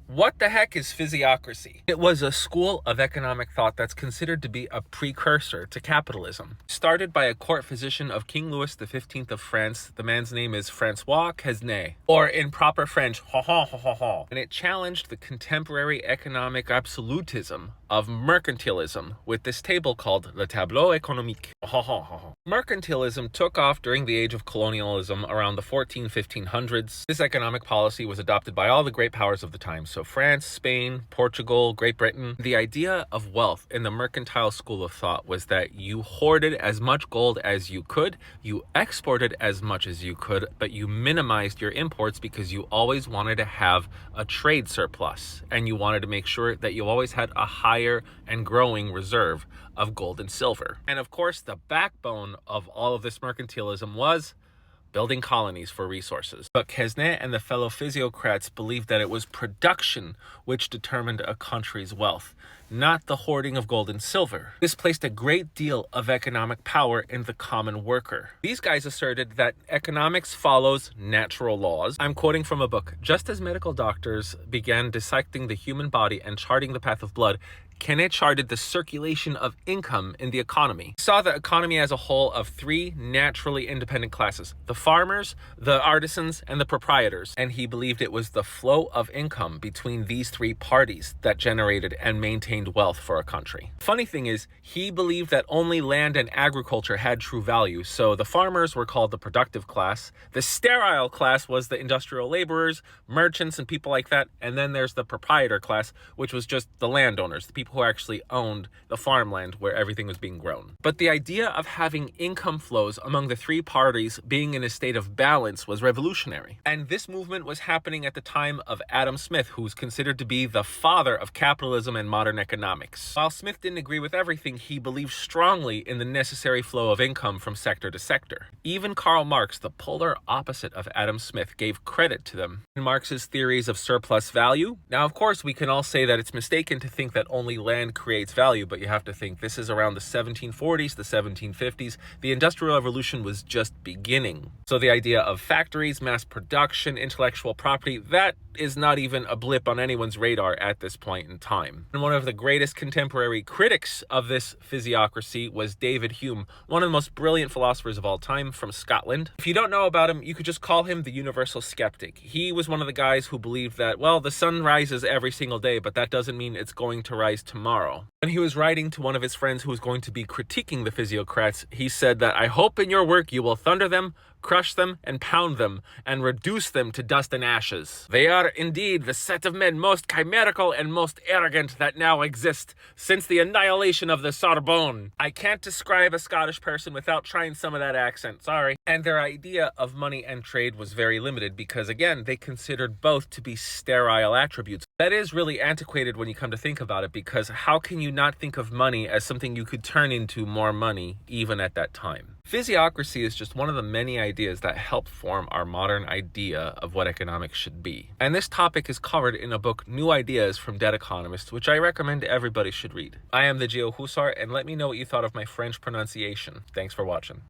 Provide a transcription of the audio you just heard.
What the heck is Physiocracy? It was a school of economic thought that's considered to be a precursor to capitalism. Started by a court physician of King Louis XV of France, the man's name is Francois Quesnay, or in proper French, ha ha ha ha ha. And it challenged the contemporary economic absolutism of mercantilism with this table called Le Tableau Économique. Ha ha ha ha. Mercantilism took off during the age of colonialism around the 1500s. This economic policy was adopted by all the great powers of the time. So France, Spain, Portugal, Great Britain. The idea of wealth in the mercantile school of thought was that you hoarded as much gold as you could, you exported as much as you could, but you minimized your imports because you always wanted to have a trade surplus and you wanted to make sure that you always had a higher and growing reserve of gold and silver. And of course, the backbone of all of this mercantilism was building colonies for resources. But Quesnay and the fellow physiocrats believed that it was production which determined a country's wealth, not the hoarding of gold and silver. This placed a great deal of economic power in the common worker. These guys asserted that economics follows natural laws. I'm quoting from a book. Just as medical doctors began dissecting the human body and charting the path of blood, Quesnay charted the circulation of income in the economy. He saw the economy as a whole of three naturally independent classes: the farmers, the artisans, and the proprietors. And he believed it was the flow of income between these three parties that generated and maintained wealth for a country. Funny thing is, he believed that only land and agriculture had true value. So the farmers were called the productive class. The sterile class was the industrial laborers, merchants, and people like that. And then there's the proprietor class, which was just the landowners, the people who actually owned the farmland where everything was being grown. But the idea of having income flows among the three parties being in a state of balance was revolutionary. And this movement was happening at the time of Adam Smith, who's considered to be the father of capitalism and modern economics. While Smith didn't agree with everything, he believed strongly in the necessary flow of income from sector to sector. Even Karl Marx, the polar opposite of Adam Smith, gave credit to them in Marx's theories of surplus value. Now, of course, we can all say that it's mistaken to think that only land creates value, but you have to think this is around the 1740s, the 1750s. The Industrial Revolution was just beginning. So the idea of factories, mass production, intellectual property, that is not even a blip on anyone's radar at this point in time. And one of the greatest contemporary critics of this physiocracy was David Hume, one of the most brilliant philosophers of all time from Scotland. If you don't know about him, you could just call him the universal skeptic. He was one of the guys who believed that, well, the sun rises every single day, but that doesn't mean it's going to rise tomorrow. When he was writing to one of his friends who was going to be critiquing the physiocrats, he said that, "I hope in your work you will thunder them, crush them, and pound them, and reduce them to dust and ashes. They are indeed the set of men most chimerical and most arrogant that now exist since the annihilation of the Sorbonne." I can't describe a Scottish person without trying some of that accent, sorry. And their idea of money and trade was very limited because, again, they considered both to be sterile attributes. That is really antiquated when you come to think about it, because how can you not think of money as something you could turn into more money even at that time? Physiocracy is just one of the many ideas that helped form our modern idea of what economics should be. And this topic is covered in a book, New Ideas from Dead Economists, which I recommend everybody should read. I am the Geo Husar, and let me know what you thought of my French pronunciation. Thanks for watching.